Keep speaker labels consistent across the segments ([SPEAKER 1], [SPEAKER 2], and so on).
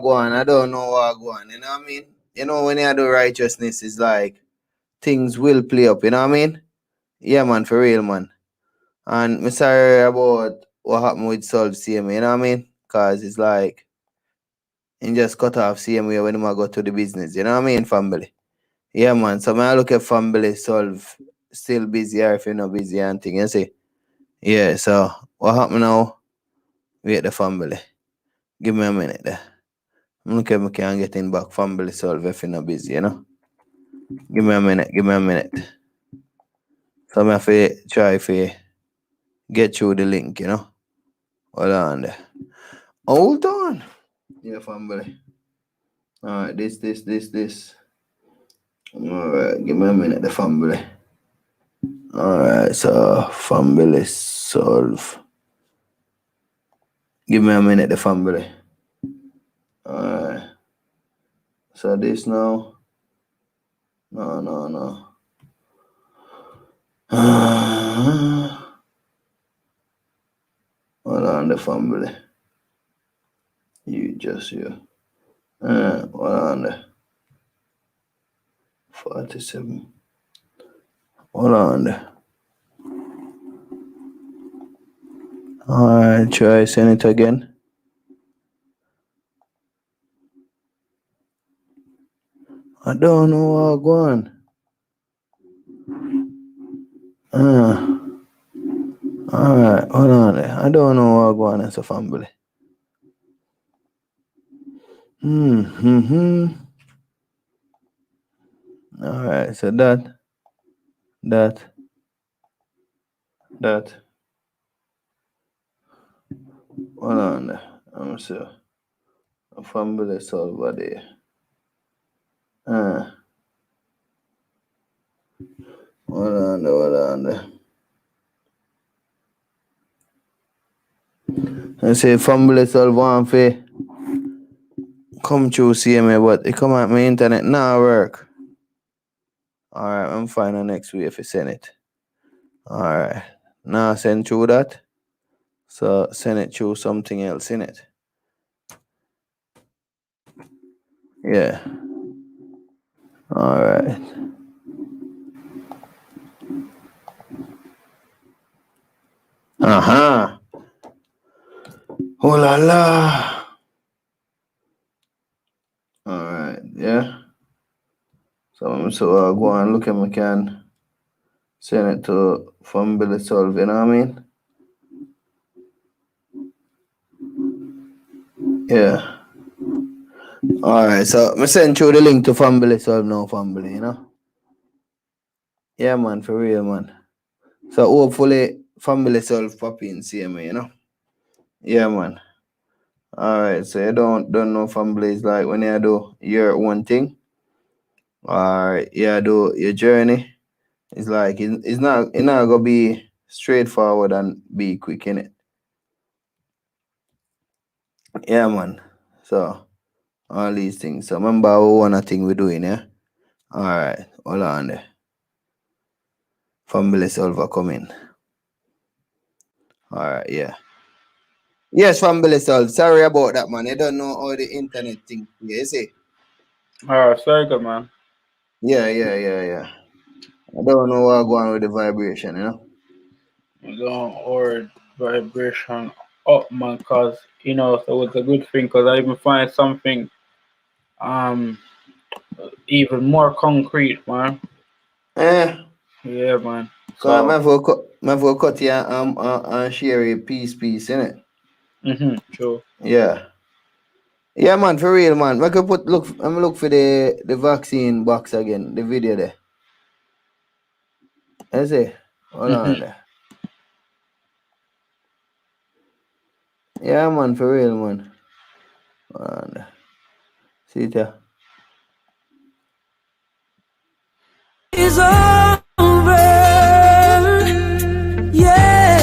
[SPEAKER 1] go on. I don't know what go on. You know what I mean? You know, when you do righteousness, it's like things will play up. You know what I mean? Yeah, man, for real, man. And I'm sorry about what happened with Solve CMA. You know what I mean? Because it's like, and just cut off CMA when I go to the business. You know what I mean, family? Yeah, man. So I look at family Solve still busy or if you're not busy and thing. You see? Yeah, so what happened now? Wait the family. Give me a minute there. I'm looking if I can get in back family Solve if you're not busy, you know? Give me a minute. So I have to try to get through the link, you know? Hold on there. Hold on. Yeah, family. Alright, this. Alright, give me a minute, the family. Alright, so family Solve. Give me a minute, the family. Alright. So this now. No. Hold on, the family. You just you. Hold on there. 47. Hold on there. Alright, try send it again. I don't know what going on. Alright, hold on there. I don't know what going on as a family. Alright, so that. Hold on there. I'm sure. A family solver there. Hold on there. I say family solve one for come through CMA, but it come at my internet now work. Alright, I'm fine the next week if you send it. Alright. Now send through that. So send it through something else in it. Yeah. Alright. Oh la la. Alright, yeah. So I'm so go and look at my can send it to family solve, you know what I mean? Yeah. Alright, so I send through the link to family solve now, family, you know? Yeah, man, for real, man. So hopefully family solve pop in CMA, you know? Yeah, man. Alright, so you don't know family is like when you do your one thing, or you do your journey, it's like it's not gonna be straightforward and be quick in it. Yeah, man. So all these things. So remember one thing we're doing, yeah? Alright, hold on there. Family solver coming. Alright, yeah. Yes, family solve. Sorry about that, man. I don't know how the internet thing. You see?
[SPEAKER 2] Alright, very good, man.
[SPEAKER 1] Yeah. I don't know what going on with the vibration, you know?
[SPEAKER 2] Don't worry, vibration up, man, because, so it's a good thing, because I even find something even more concrete, man.
[SPEAKER 1] Yeah,
[SPEAKER 2] man.
[SPEAKER 1] so my for cut here and share a piece, innit?
[SPEAKER 2] True.
[SPEAKER 1] Yeah. Yeah, man, for real, man. I could look for the vaccine box again, the video there. I see. Hold on there. Yeah, man, for real, man. Hold on there. See it here.
[SPEAKER 3] It's over, yeah.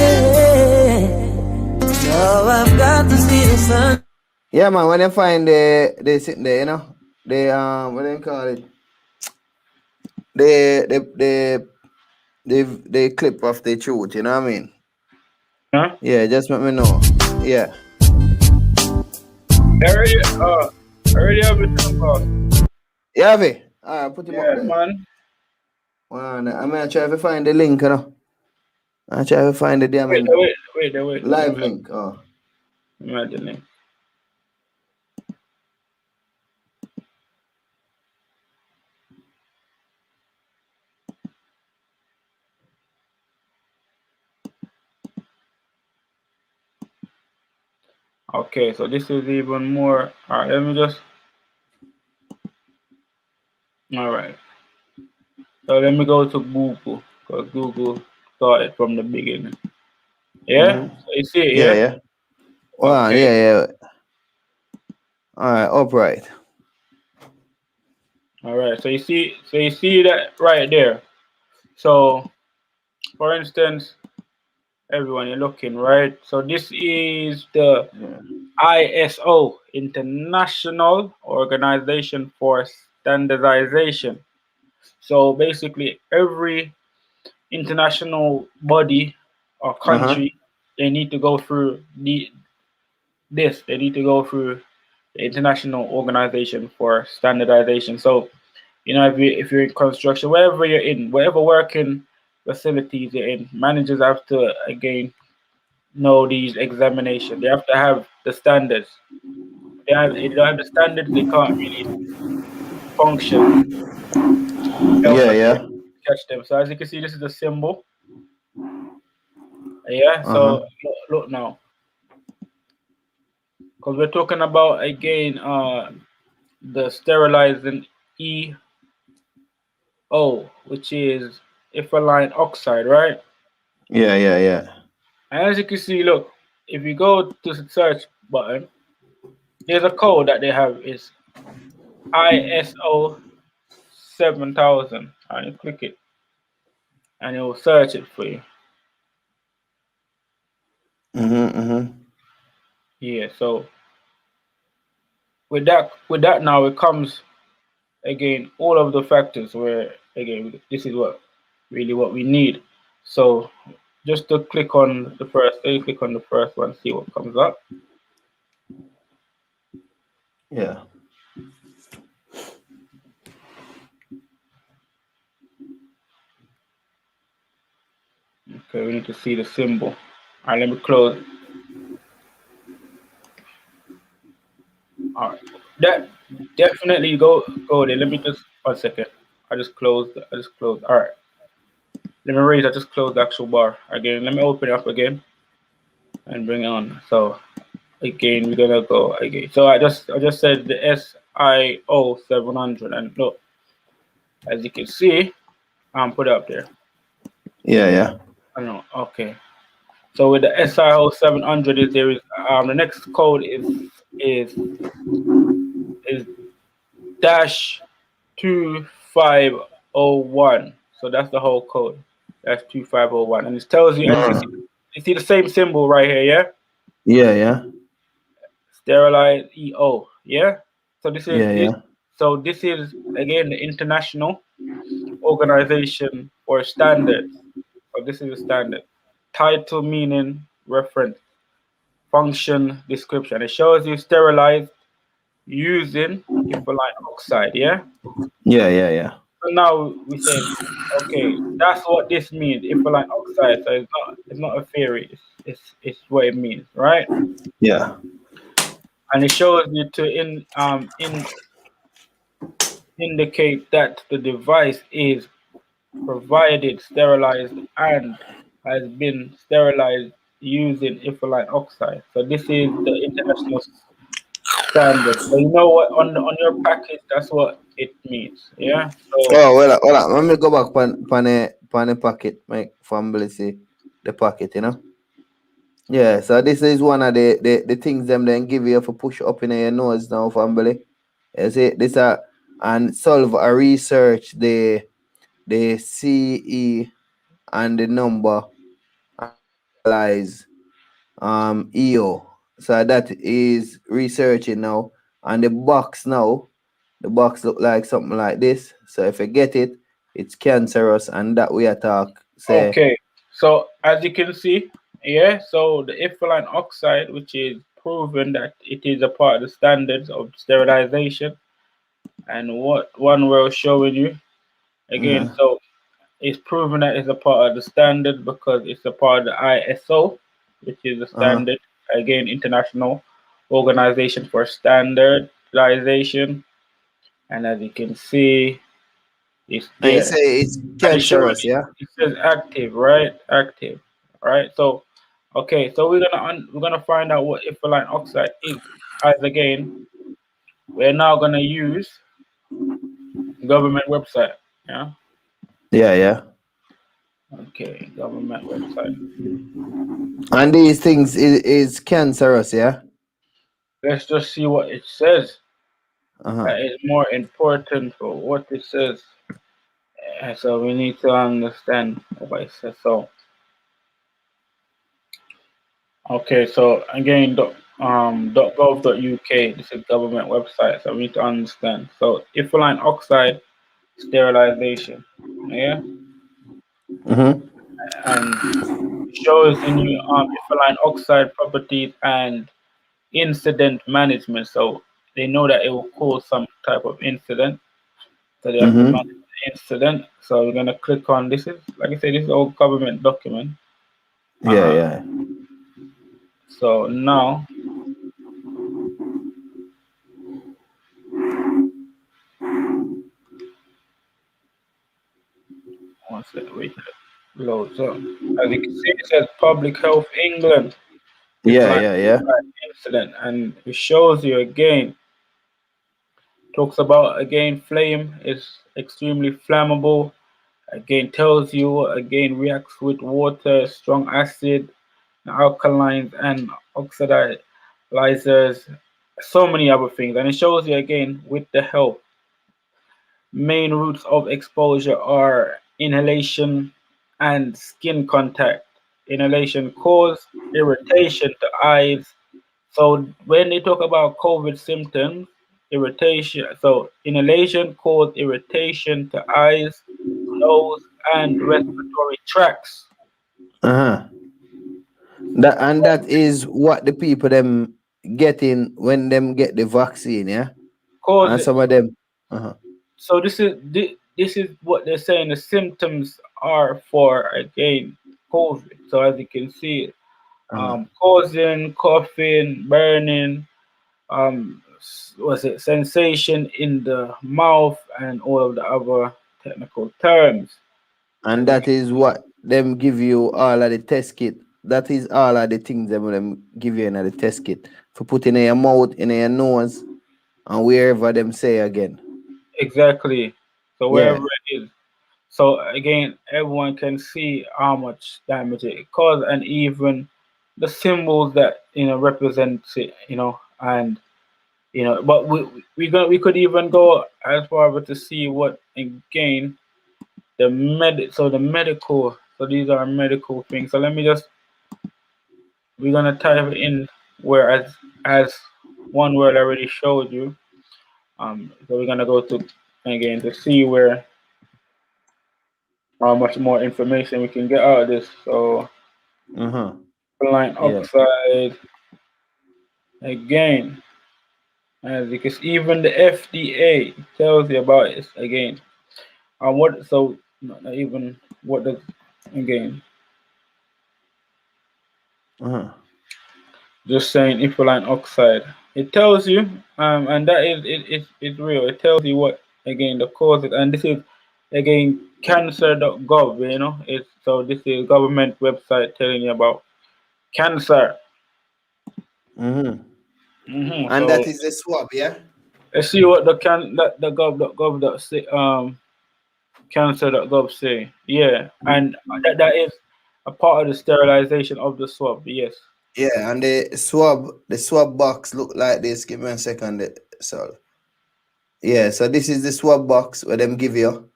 [SPEAKER 3] So I've got to see the sun.
[SPEAKER 1] Yeah, man, when you find they sitting there, you know, they what do you call it? The clip of the truth, you know what I mean?
[SPEAKER 2] Huh?
[SPEAKER 1] Yeah, just let me know. Yeah.
[SPEAKER 2] Area, already have it on boss.
[SPEAKER 1] You have it? Alright, put him up
[SPEAKER 2] Yeah,
[SPEAKER 1] there.
[SPEAKER 2] man.
[SPEAKER 1] Man, I'm gonna try to find the link, you know. I try to find the damn
[SPEAKER 2] Wait.
[SPEAKER 1] live link. Oh.
[SPEAKER 2] Imagining. Okay, so this is even more. All right, let me just. All right. So let me go to Google because Google started from the beginning. Yeah.
[SPEAKER 1] Mm-hmm.
[SPEAKER 2] So you see it,
[SPEAKER 1] Yeah,
[SPEAKER 2] yeah.
[SPEAKER 1] yeah. Wow,
[SPEAKER 2] Okay.
[SPEAKER 1] yeah. Alright, upright.
[SPEAKER 2] All right. So you see that right there. So for instance, everyone you're looking right. So this is the
[SPEAKER 1] Yeah.
[SPEAKER 2] ISO, International Organization for Standardization. So basically, every international body or
[SPEAKER 1] Uh-huh.
[SPEAKER 2] country, they need to go through this. They need to go through the International Organization for Standardization. So, if you're in construction, wherever you're in, whatever working facilities you're in, managers have to again know these examinations. They have to have the standards. If they don't have the standards, they can't really function. They'll
[SPEAKER 1] Yeah,
[SPEAKER 2] not
[SPEAKER 1] yeah.
[SPEAKER 2] catch them. So as you can see, this is a symbol. Yeah.
[SPEAKER 1] Uh-huh.
[SPEAKER 2] So look now, because we're talking about again the sterilizing EO, which is ethylene oxide, right?
[SPEAKER 1] Yeah.
[SPEAKER 2] And as you can see, look, if you go to the search button, there's a code that they have is ISO 7000, and you click it, and it will search it for you.
[SPEAKER 1] Mm-hmm.
[SPEAKER 2] Yeah. So with that now it comes again all of the factors where again this is what we need. So just to click on the first, you click on the first one, see what comes up.
[SPEAKER 1] Yeah.
[SPEAKER 2] Okay, we need to see the symbol. All right, let me close. All right, that definitely go there. Let me just 1 second. I just closed. All right, let me raise. I just closed the actual bar again. Let me open it up again and bring it on. So again, we're gonna go again. So I just said the SIO 700, and look, as you can see, put it up there.
[SPEAKER 1] Yeah.
[SPEAKER 2] I don't know. Okay. So with the SIO 700, there is the next code is dash 2501. So that's the whole code. That's 2501, and it tells you, as you can see, you see the same symbol right here, yeah.
[SPEAKER 1] Yeah.
[SPEAKER 2] Sterilized EO, yeah. So this is this.
[SPEAKER 1] Yeah.
[SPEAKER 2] So this is again the International Organization for Standards. So this is a standard. Title meaning reference. Function description. It shows you sterilized using ethylene oxide. Yeah.
[SPEAKER 1] Yeah.
[SPEAKER 2] So now we say, okay, that's what this means. Ethylene oxide. So it's not a theory. It's what it means, right?
[SPEAKER 1] Yeah.
[SPEAKER 2] And it shows you to indicate that the device is provided sterilized and has been sterilized using ethylene oxide. So this is the international standard. So you know what on your package, that's what it means. Yeah. So
[SPEAKER 1] Oh, well, let me go back pan the packet, my family see the packet, you know. Yeah, so this is one of the things them then give you for push up in your nose now, family. You see, this and solve a research the CE and the number analyze EO. So that is researching now. And the box look like something like this. So if you get it, it's cancerous and that we attack say
[SPEAKER 2] okay. So as you can see, yeah. So the ethylene oxide, which is proven that it is a part of the standards of sterilization. And what one we're showing you again,
[SPEAKER 1] Uh-huh.
[SPEAKER 2] so it's proven that it's a part of the standard because it's a part of the ISO, which is the
[SPEAKER 1] Uh-huh.
[SPEAKER 2] standard, again, International Organization for Standardization. And as you can see, it's
[SPEAKER 1] And you
[SPEAKER 2] there.
[SPEAKER 1] say it's
[SPEAKER 2] And it's showing,
[SPEAKER 1] cancerous, yeah?
[SPEAKER 2] it says active, right? Active, right? So, okay, so we're gonna find out what ethylene oxide is. As again, we're now gonna use government website. Yeah.
[SPEAKER 1] Yeah, yeah.
[SPEAKER 2] Okay, government website.
[SPEAKER 1] And these things is cancerous, yeah?
[SPEAKER 2] Let's just see what it says.
[SPEAKER 1] Uh-huh.
[SPEAKER 2] That is more important for what it says. So we need to understand what it says. So okay, so again, .gov.uk. This is government website. So we need to understand. So ethylene oxide sterilization. Yeah,
[SPEAKER 1] Mm-hmm.
[SPEAKER 2] and shows in you ethylene oxide properties and incident management. So they know that it will cause some type of incident. So they have to manage
[SPEAKER 1] Mm-hmm.
[SPEAKER 2] the incident. So we're gonna click on this. Is like I said, this is all government document.
[SPEAKER 1] Yeah,
[SPEAKER 2] Uh,
[SPEAKER 1] yeah.
[SPEAKER 2] so now, one second, wait, loads up. As you can see, it says Public Health England. If
[SPEAKER 1] Yeah,
[SPEAKER 2] line
[SPEAKER 1] yeah, yeah.
[SPEAKER 2] incident, and it shows you again. Talks about again, flame is extremely flammable. Again, tells you again reacts with water, strong acid, alkalines, and oxidizers, so many other things. And it shows you again with the health. Main routes of exposure are inhalation and skin contact. Inhalation cause irritation to eyes. So when they talk about COVID symptoms, irritation, so inhalation cause irritation to eyes, nose, and respiratory tracts.
[SPEAKER 1] Uh-huh. That is what the people them getting when them get the vaccine, yeah?
[SPEAKER 2] Cause
[SPEAKER 1] And some of them. Uh-huh.
[SPEAKER 2] so this is what they're saying. The symptoms are for again COVID. So as you can see,
[SPEAKER 1] Uh-huh.
[SPEAKER 2] causing coughing, burning, was it sensation in the mouth, and all of the other technical terms.
[SPEAKER 1] And that is what them give you all of the test kit. That is all of the things them give you in the test kit. For putting in your mouth, in your nose, and wherever them say again.
[SPEAKER 2] Exactly. So
[SPEAKER 1] Yeah.
[SPEAKER 2] wherever it is. So again, everyone can see how much damage it caused, and even the symbols that represent it. And but we could even go as far as to see what again the medical. So these are medical things. So let me just we're gonna type in where as one word I already showed you. So we're gonna go to again to see where how much more information we can get out of this. So
[SPEAKER 1] Uh-huh.
[SPEAKER 2] ethylene
[SPEAKER 1] Yeah.
[SPEAKER 2] oxide again, as because even the FDA tells you about it again. What so not even what does again
[SPEAKER 1] Uh-huh.
[SPEAKER 2] just saying ethylene oxide. It tells you, and that is it's real. It tells you what again the causes, and this is again cancer.gov. It's so this is government website telling you about cancer.
[SPEAKER 1] Mm-hmm. And
[SPEAKER 2] So
[SPEAKER 1] that is the swab, yeah?
[SPEAKER 2] let's see what the gov dot say, cancer.gov say. Yeah, and that is a part of the sterilization of the swab. Yes.
[SPEAKER 1] Yeah, and the swab box look like this. Give me a second. So yeah, so this is the swab box where them give you.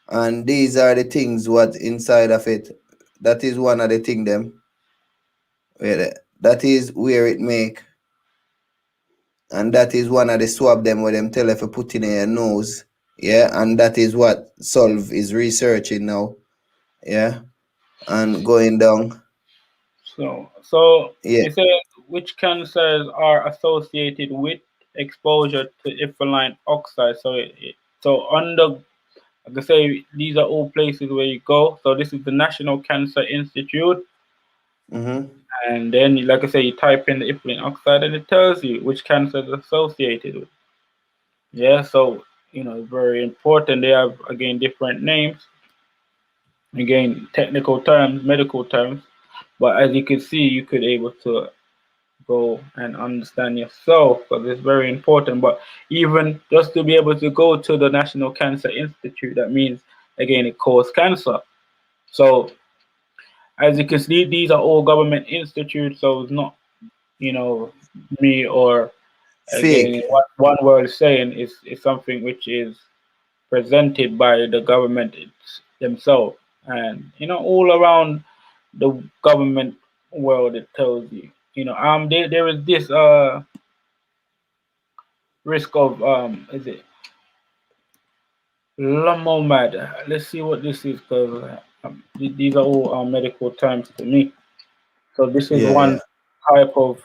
[SPEAKER 1] And these are the things what inside of it. That is one of the thing them. That is where it make. And that is one of the swab them where them tell if you put in your nose. Yeah, and that is what Solve is researching now. Yeah. And going down.
[SPEAKER 2] So
[SPEAKER 1] Yeah.
[SPEAKER 2] it says which cancers are associated with exposure to ethylene oxide. So under, like I say, these are all places where you go. So this is the National Cancer Institute,
[SPEAKER 1] Mm-hmm.
[SPEAKER 2] and then, like I say, you type in the ethylene oxide, and it tells you which cancer is associated with. Yeah, so very important. They have again different names, again technical terms, medical terms, but as you can see, you could able to go and understand yourself because it's very important. But even just to be able to go to the National Cancer Institute, that means again it causes cancer. So as you can see, these are all government institutes, so it's not you know me or again
[SPEAKER 1] Fake.
[SPEAKER 2] what one world is saying is something which is presented by the government themselves, and all around the government world it tells you. There is this risk of is it Lumomad. Let's see what this is because these are all medical terms to me. So this is
[SPEAKER 1] Yeah,
[SPEAKER 2] one
[SPEAKER 1] yeah.
[SPEAKER 2] type of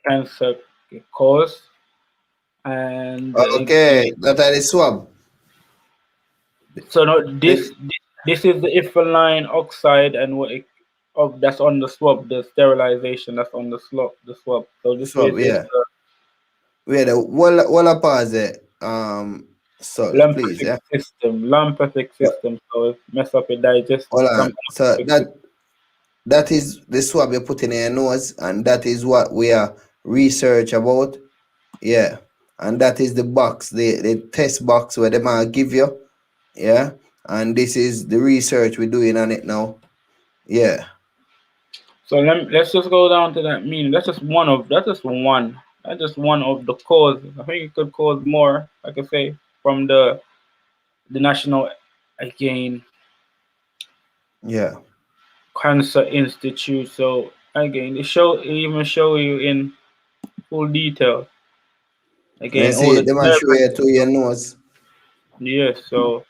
[SPEAKER 2] cancer cause, and
[SPEAKER 1] Okay, that are the swab.
[SPEAKER 2] so no,
[SPEAKER 1] The,
[SPEAKER 2] this is the ethylene oxide and what of that's on the swab, the sterilization that's on the swab. So this
[SPEAKER 1] swab,
[SPEAKER 2] is
[SPEAKER 1] yeah. Wait, walla pause it. So please, yeah.
[SPEAKER 2] lymphatic
[SPEAKER 1] Yeah.
[SPEAKER 2] system. So it mess up your digestive
[SPEAKER 1] Hold
[SPEAKER 2] some
[SPEAKER 1] on. So
[SPEAKER 2] lymphatic system.
[SPEAKER 1] that is the swab you put in your nose, and that is what we are research about. Yeah. And that is the box, the test box where they might give you. Yeah. And this is the research we're doing on it now. Yeah.
[SPEAKER 2] So let's just go down to that meaning. That's just one of the causes. I think it could cause more, like I say, from the national again
[SPEAKER 1] Yeah.
[SPEAKER 2] cancer institute. So again, it even show you in full detail.
[SPEAKER 1] And you
[SPEAKER 2] Again, all
[SPEAKER 1] see,
[SPEAKER 2] the
[SPEAKER 1] they might show you to your nose.
[SPEAKER 2] yes. So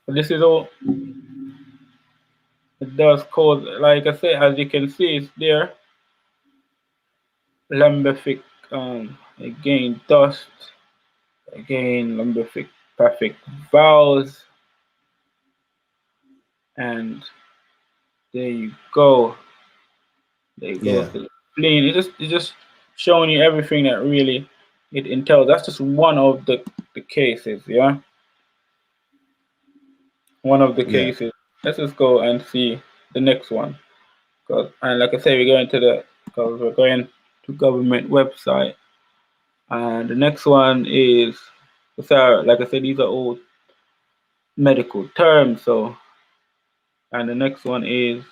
[SPEAKER 2] this is all it does cause. Like I say, as you can see, it's there. Lembific, again, dust, again, lembific perfect vowels, and there you go. There you go.
[SPEAKER 1] Yeah.
[SPEAKER 2] So spleen. It's just showing you everything that really it entails. That's just one of the cases, yeah. One of the
[SPEAKER 1] Yeah.
[SPEAKER 2] cases. Let's just go and see the next one. And like I say, we're going to government website, and the next one is, so like I said, these are all medical terms. So, and the next one is,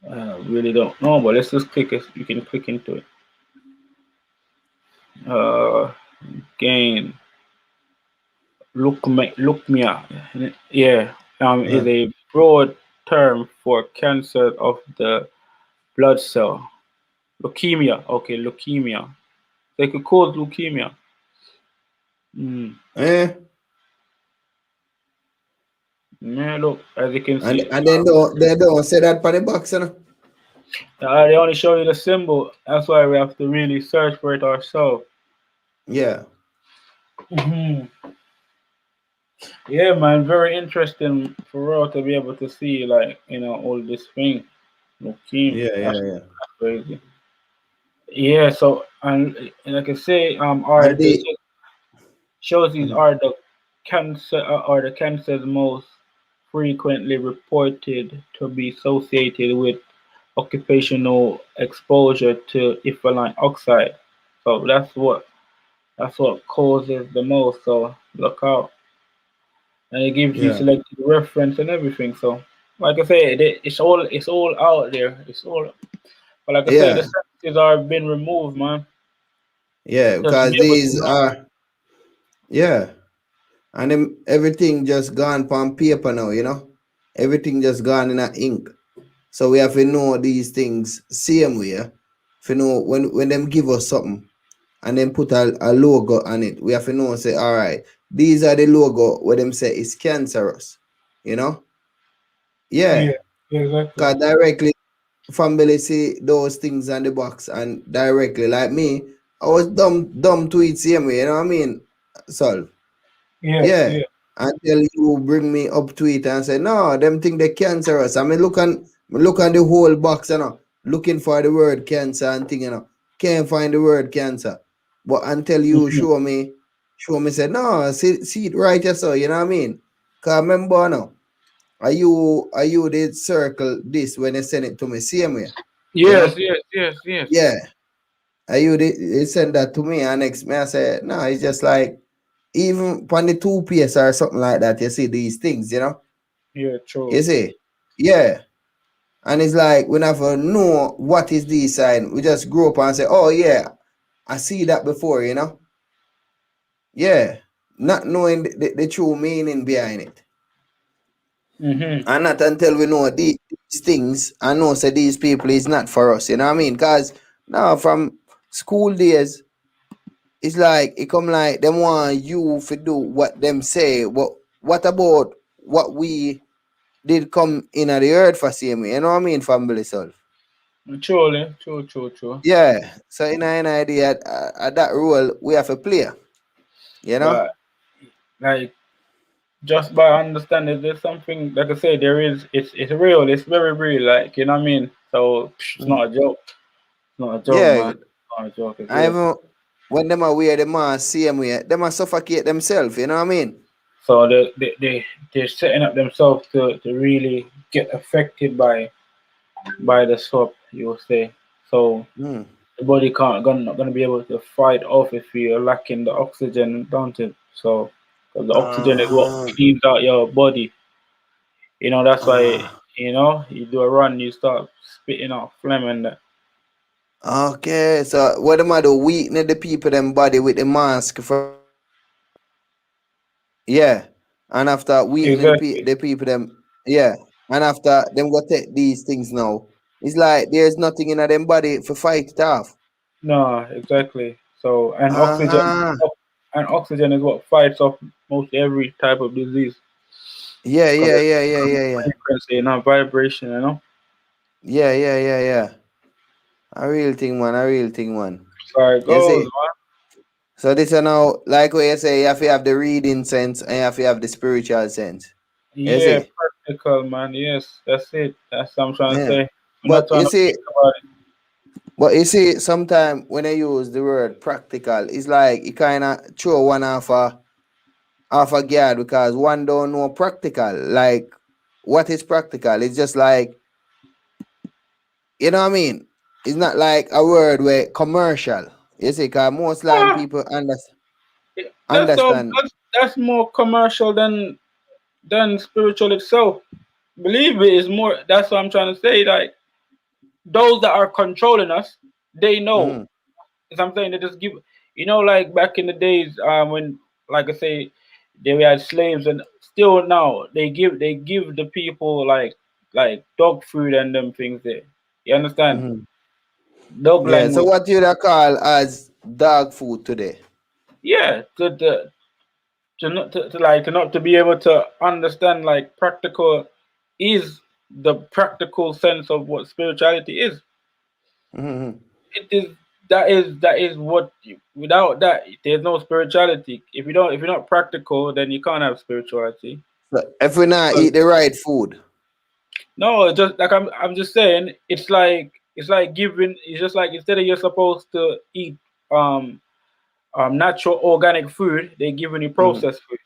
[SPEAKER 2] really don't know, but let's just click it. You can click into it. Uh, Again, leukemia, yeah, is
[SPEAKER 1] Uh,
[SPEAKER 2] a broad term for cancer of the blood cell. Leukemia, okay, leukemia. They could cause leukemia. Mm.
[SPEAKER 1] eh?
[SPEAKER 2] Yeah, look, as you can see,
[SPEAKER 1] And they don't say that for the box, you know?
[SPEAKER 2] they only show you the symbol. That's why we have to really search for it ourselves.
[SPEAKER 1] Yeah.
[SPEAKER 2] Hmm. Yeah, man, very interesting for real to be able to see, like, all this thing. Leukemia,
[SPEAKER 1] Yeah,
[SPEAKER 2] that's
[SPEAKER 1] yeah, yeah.
[SPEAKER 2] crazy. Yeah, so, and like I say, are
[SPEAKER 1] And
[SPEAKER 2] this
[SPEAKER 1] the
[SPEAKER 2] shows these are the cancers most frequently reported to be associated with occupational exposure to ethylene oxide. So that's what causes the most. So look out, and it gives you
[SPEAKER 1] yeah,
[SPEAKER 2] selected reference and everything. So like I say, it's all out there. But like I say, the
[SPEAKER 1] yeah,
[SPEAKER 2] sentences are been removed, man.
[SPEAKER 1] yeah,
[SPEAKER 2] Just to
[SPEAKER 1] because
[SPEAKER 2] be able to
[SPEAKER 1] these
[SPEAKER 2] know.
[SPEAKER 1] are, yeah, and then everything just gone on paper now, you know? Everything just gone in a ink. So we have to know these things same way. If you know when them give us something and then put a logo on it, we have to know say, all right, these are the logo where them say it's cancerous, you know?
[SPEAKER 2] Yeah,
[SPEAKER 1] Yeah,
[SPEAKER 2] exactly.
[SPEAKER 1] because directly. family see those things on the box and directly like me, I was dumb to it same way, you know what I mean? So
[SPEAKER 2] Yeah,
[SPEAKER 1] yeah.
[SPEAKER 2] yeah,
[SPEAKER 1] Until you bring me up to it and say, no, them think they cancerous. I mean look on the whole box, looking for the word cancer and thing, Can't find the word cancer. But until you
[SPEAKER 2] mhm,
[SPEAKER 1] show me say, no, see it right here, so you know what I mean? Cause remember now, are you did circle this when they send it to me same way, you
[SPEAKER 2] yes,
[SPEAKER 1] know?
[SPEAKER 2] yes, yes, yes.
[SPEAKER 1] Yeah. Are you they send that to me and next me I say, no, it's just like even on the toothpaste or something like that, you see these things,
[SPEAKER 2] Yeah, true.
[SPEAKER 1] You see? Yeah. And it's like we never know what is this sign. We just grow up and say, oh yeah, I see that before. Yeah. Not knowing the true meaning behind it.
[SPEAKER 2] Mm-hmm.
[SPEAKER 1] And not until we know these things and know say these people is not for us, you know what I mean? Because now from school days, it's like it come like them want you to do what them say. What about what we did come in at the earth for same way, you know what I mean, family self.
[SPEAKER 2] Truly, true, true, true.
[SPEAKER 1] Yeah. So in an idea at that role we have to play, you know?
[SPEAKER 2] But like just by understanding there's something like I say, there is it's real, it's very real, like you know what I mean? So it's
[SPEAKER 1] Mm.
[SPEAKER 2] not a joke. It's not a joke,
[SPEAKER 1] Yeah.
[SPEAKER 2] man. It's not a joke, it's
[SPEAKER 1] I
[SPEAKER 2] real.
[SPEAKER 1] even when them are wear the mask same way, them are suffocate themselves, you know what I mean?
[SPEAKER 2] So they're setting up themselves to really get affected by the soap, you will say. So
[SPEAKER 1] Mm.
[SPEAKER 2] the body not gonna be able to fight off if you're lacking the oxygen, don't it? So 'cause the oxygen is what
[SPEAKER 1] Uh,
[SPEAKER 2] cleans out your body. That's why,
[SPEAKER 1] uh,
[SPEAKER 2] you do a run, you start spitting out phlegm and that.
[SPEAKER 1] okay. So what am I do? Weaken the people them body with the mask for yeah. And after weakening
[SPEAKER 2] Exactly.
[SPEAKER 1] the people them yeah. And after them go take these things now. It's like there's nothing in them body for fight it off.
[SPEAKER 2] No, exactly. So
[SPEAKER 1] Uh-huh.
[SPEAKER 2] and oxygen is what fights off most every type of disease
[SPEAKER 1] Yeah,
[SPEAKER 2] because
[SPEAKER 1] yeah,
[SPEAKER 2] it's
[SPEAKER 1] yeah, yeah, yeah, yeah.
[SPEAKER 2] frequency, not vibration.
[SPEAKER 1] Yeah, yeah, yeah, yeah. A real thing, man. A real thing, man.
[SPEAKER 2] So it
[SPEAKER 1] You
[SPEAKER 2] goes,
[SPEAKER 1] see?
[SPEAKER 2] man.
[SPEAKER 1] So this is now, like what you say, you have to have the reading sense and you have to have the spiritual sense. You
[SPEAKER 2] Yeah,
[SPEAKER 1] see?
[SPEAKER 2] practical, man. Yes, that's it. That's what I'm trying to
[SPEAKER 1] Yeah.
[SPEAKER 2] say. I'm not
[SPEAKER 1] But
[SPEAKER 2] trying
[SPEAKER 1] you
[SPEAKER 2] to
[SPEAKER 1] see,
[SPEAKER 2] think about it.
[SPEAKER 1] sometimes when I use the word practical, it's like you kind of throw one off a guard because one don't know practical. Like, what is practical? It's just like, you know what I mean? It's not like a word where commercial. You see, because most time
[SPEAKER 2] Ah,
[SPEAKER 1] people
[SPEAKER 2] that's so
[SPEAKER 1] understand.
[SPEAKER 2] that's more commercial than spiritual itself. Believe it is more. That's what I'm trying to say. Like those that are controlling us, they know.
[SPEAKER 1] Mhm.
[SPEAKER 2] As I'm saying, they just give. Like back in the days, when, like I say, they had slaves, and still now they give the people like dog food and them things there. You understand?
[SPEAKER 1] Mhm.
[SPEAKER 2] Dog
[SPEAKER 1] Yeah. So
[SPEAKER 2] language.
[SPEAKER 1] what you da call as dog food today?
[SPEAKER 2] Yeah, to be able to understand like practical is the practical sense of what spirituality is.
[SPEAKER 1] Mhm.
[SPEAKER 2] It is that is what without that there's no spirituality. If you're not practical, then you can't have spirituality.
[SPEAKER 1] So if we not
[SPEAKER 2] Because
[SPEAKER 1] eat the right food.
[SPEAKER 2] no, just like I'm just saying, it's like giving. It's just like instead of you're supposed to eat um natural organic food, they're giving you
[SPEAKER 1] Mhm.
[SPEAKER 2] processed food.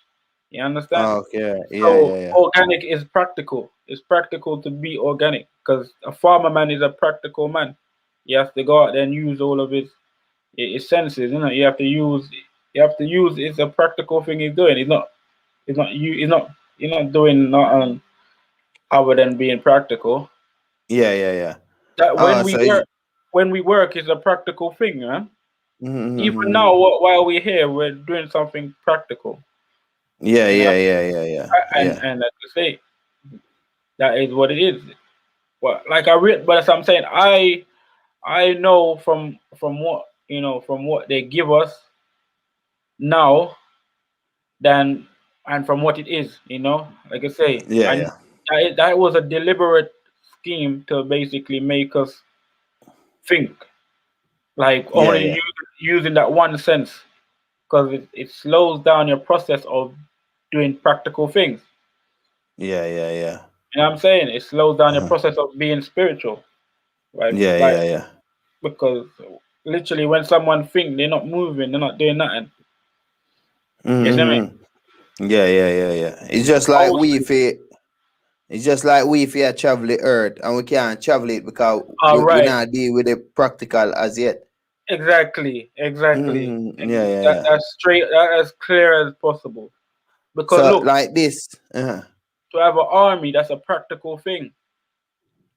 [SPEAKER 2] You understand?
[SPEAKER 1] Okay. Yeah.
[SPEAKER 2] So
[SPEAKER 1] Yeah. Yeah.
[SPEAKER 2] organic is practical. It's practical to be organic because a farmer man is a practical man. He has to go out there and use all of his senses. You have to use. It's a practical thing he's doing. He's not. He's not. You. He's not. He's not doing nothing other than being practical.
[SPEAKER 1] Yeah. Yeah. Yeah.
[SPEAKER 2] That
[SPEAKER 1] Ah.
[SPEAKER 2] when we
[SPEAKER 1] So
[SPEAKER 2] work, when we work is a practical thing, man. Even now,
[SPEAKER 1] mhm.
[SPEAKER 2] while we're here, we're doing something practical.
[SPEAKER 1] Yeah.
[SPEAKER 2] You know,
[SPEAKER 1] Yeah. Yeah. Yeah. Yeah.
[SPEAKER 2] and
[SPEAKER 1] Yeah.
[SPEAKER 2] and like I say, that is what it is. Well, like but as I'm saying, I know from what they give us now than and from what it is. Like I say,
[SPEAKER 1] Yeah.
[SPEAKER 2] and
[SPEAKER 1] Yeah.
[SPEAKER 2] that was a deliberate. scheme to basically make us think, like
[SPEAKER 1] Yeah,
[SPEAKER 2] only
[SPEAKER 1] yeah.
[SPEAKER 2] using that one sense, because it slows down your process of doing practical things.
[SPEAKER 1] Yeah, yeah, yeah.
[SPEAKER 2] You know what I'm saying? It slows down your
[SPEAKER 1] Uh-huh.
[SPEAKER 2] process of being spiritual.
[SPEAKER 1] Yeah,
[SPEAKER 2] Like
[SPEAKER 1] yeah, yeah.
[SPEAKER 2] because literally when someone think they're not moving, they're not doing nothing. You see me?
[SPEAKER 1] Mm-hmm. Yeah, yeah, yeah, yeah. It's just like we
[SPEAKER 2] Mostly.
[SPEAKER 1] if it, it's just like we if you travel the earth and we can't travel it because
[SPEAKER 2] All
[SPEAKER 1] we
[SPEAKER 2] right.
[SPEAKER 1] not deal with it practical as yet.
[SPEAKER 2] Exactly. Exactly.
[SPEAKER 1] Yeah,
[SPEAKER 2] And
[SPEAKER 1] yeah,
[SPEAKER 2] that,
[SPEAKER 1] yeah.
[SPEAKER 2] that's straight. That as clear as possible. Because
[SPEAKER 1] So
[SPEAKER 2] look,
[SPEAKER 1] like this. Uh-huh.
[SPEAKER 2] to have an army, that's a practical thing.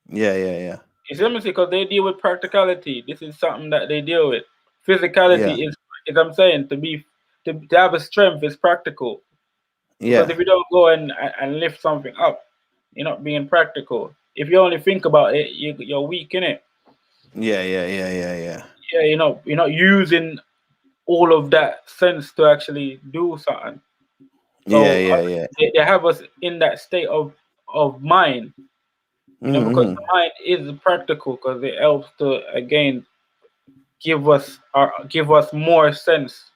[SPEAKER 1] Yeah, yeah, yeah.
[SPEAKER 2] You see me? Because they deal with practicality. This is something that they deal with.
[SPEAKER 1] Yeah.
[SPEAKER 2] Physicality is I'm saying to have a strength is practical. Because
[SPEAKER 1] Yeah.
[SPEAKER 2] if you don't go and lift something up, you're not being practical. If you only think about it, you're weak in it.
[SPEAKER 1] Yeah, yeah, yeah, yeah, yeah.
[SPEAKER 2] Yeah, you're not using all of that sense to actually do something.
[SPEAKER 1] Yeah,
[SPEAKER 2] So
[SPEAKER 1] yeah, yeah.
[SPEAKER 2] they have us in that state of mind, because
[SPEAKER 1] Mm-hmm.
[SPEAKER 2] the mind is practical because it helps to again give us more sense.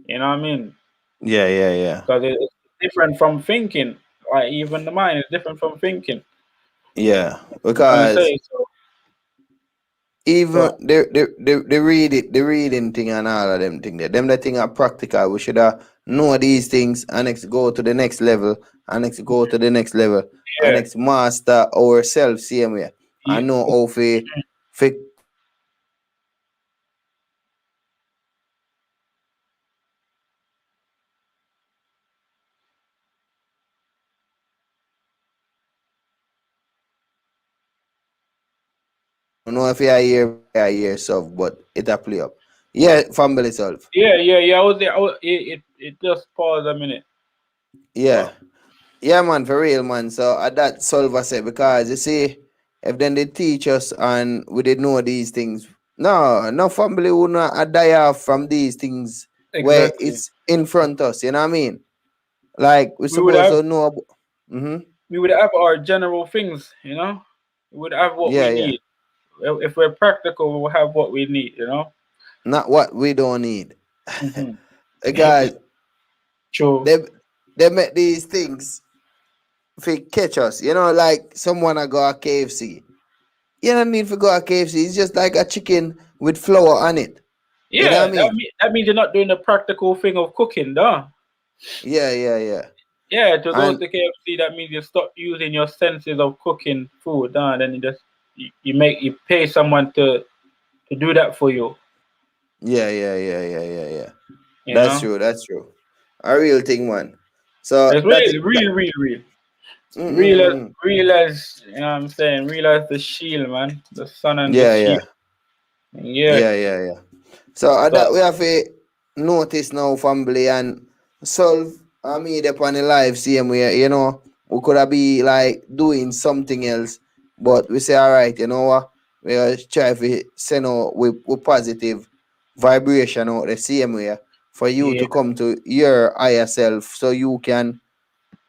[SPEAKER 2] You know what I mean?
[SPEAKER 1] Yeah, yeah, yeah.
[SPEAKER 2] Because it's different from thinking. Like even the mind is different from thinking.
[SPEAKER 1] Yeah.
[SPEAKER 2] I'm gonna
[SPEAKER 1] Because
[SPEAKER 2] say so.
[SPEAKER 1] even
[SPEAKER 2] So
[SPEAKER 1] the reading thing and all of them thing there, them the thing are practical. We should have know these things and next go to the next level and next go to the next level and
[SPEAKER 2] yeah,
[SPEAKER 1] next master ourselves same way
[SPEAKER 2] yeah,
[SPEAKER 1] and know how fi I know if you are here stuff, but it a play up. Yeah, family self.
[SPEAKER 2] yeah. I was there. It just paused a minute,
[SPEAKER 1] Yeah.
[SPEAKER 2] but
[SPEAKER 1] Yeah, man, for real, man. So that Solver said because you see, if then they teach us and we did know these things, no family would not die off from these things where
[SPEAKER 2] exactly.
[SPEAKER 1] it's in front us. You know what I mean? Like we
[SPEAKER 2] We would
[SPEAKER 1] supposed
[SPEAKER 2] have
[SPEAKER 1] to know. Mm-hmm.
[SPEAKER 2] we would have our general things. We would have what
[SPEAKER 1] Yeah,
[SPEAKER 2] we
[SPEAKER 1] yeah.
[SPEAKER 2] need. Well, if we're practical, we will have what we need.
[SPEAKER 1] Not what we don't need,
[SPEAKER 2] Hmm.
[SPEAKER 1] because
[SPEAKER 2] True.
[SPEAKER 1] they make these things for catch us. You know, like someone I go to KFC. You don't need to go to KFC. It's just like a chicken with flour on it. You know what I
[SPEAKER 2] Yeah,
[SPEAKER 1] mean?
[SPEAKER 2] that means you're not doing the practical thing of cooking, duh.
[SPEAKER 1] Yeah, yeah, yeah.
[SPEAKER 2] Yeah, to go
[SPEAKER 1] And
[SPEAKER 2] to KFC, that means you stop using your senses of cooking food, duh. Then you pay someone to do that for you.
[SPEAKER 1] yeah, yeah, yeah, yeah, yeah, yeah.
[SPEAKER 2] You
[SPEAKER 1] That's
[SPEAKER 2] know,
[SPEAKER 1] true. That's true. A real thing, man. So
[SPEAKER 2] it's
[SPEAKER 1] that's it.
[SPEAKER 2] really, really, really, real.
[SPEAKER 1] Mm-mm-mm.
[SPEAKER 2] Realize, you know what I'm saying? Realize the shield, man. The sun and the
[SPEAKER 1] Yeah, yeah,
[SPEAKER 2] shield. Yeah.
[SPEAKER 1] yeah, yeah, yeah. So that
[SPEAKER 2] So
[SPEAKER 1] we have to notice now, family, and solve. I mean, upon the live same way. You know, we could have be like doing something else, but we say, all right, you know what? We try to send out with positive vibration out the same way for you
[SPEAKER 2] yeah,
[SPEAKER 1] to come to your higher self, so you can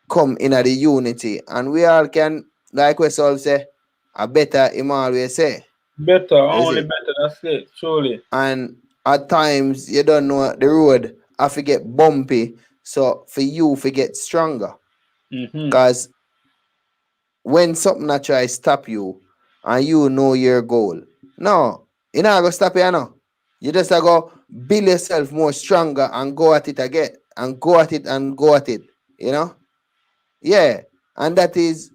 [SPEAKER 1] come in at the unity, and we all can, like we all say, a better him always say.
[SPEAKER 2] better,
[SPEAKER 1] Is
[SPEAKER 2] only
[SPEAKER 1] it?
[SPEAKER 2] better. That's it. Truly.
[SPEAKER 1] And at times you don't know the road I forget bumpy, so for you forget stronger,
[SPEAKER 2] Mm-hmm.
[SPEAKER 1] because when something that try stop you and you know your goal, no, you're not gonna stop you now. You just go build yourself more stronger and go at it again and go at it and go at it, you know. Yeah, and that is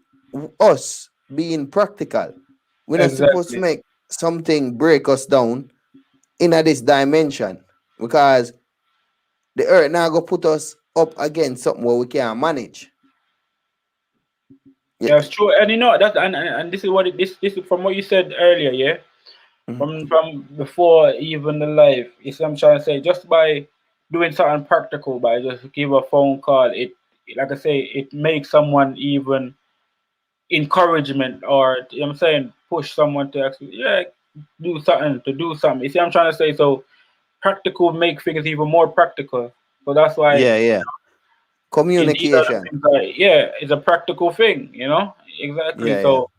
[SPEAKER 1] us being practical. We're not supposed to
[SPEAKER 2] Exactly.
[SPEAKER 1] make something break us down in this dimension, because the earth now go put us up against something where we can't manage. Yeah.
[SPEAKER 2] Yeah, it's true. And that and this is this is from what you said earlier, yeah.
[SPEAKER 1] Mhm.
[SPEAKER 2] From before even the live. Is what I'm trying to say. Just by doing something practical, by just give a phone call, like I say, it makes someone even encouragement, or I'm saying push someone to actually do something. You see what I'm trying to say? So practical make things even more practical. So that's why
[SPEAKER 1] Yeah, yeah.
[SPEAKER 2] these are the
[SPEAKER 1] Communication.
[SPEAKER 2] things that, yeah, it's a practical thing, Exactly.
[SPEAKER 1] Yeah, yeah.
[SPEAKER 2] So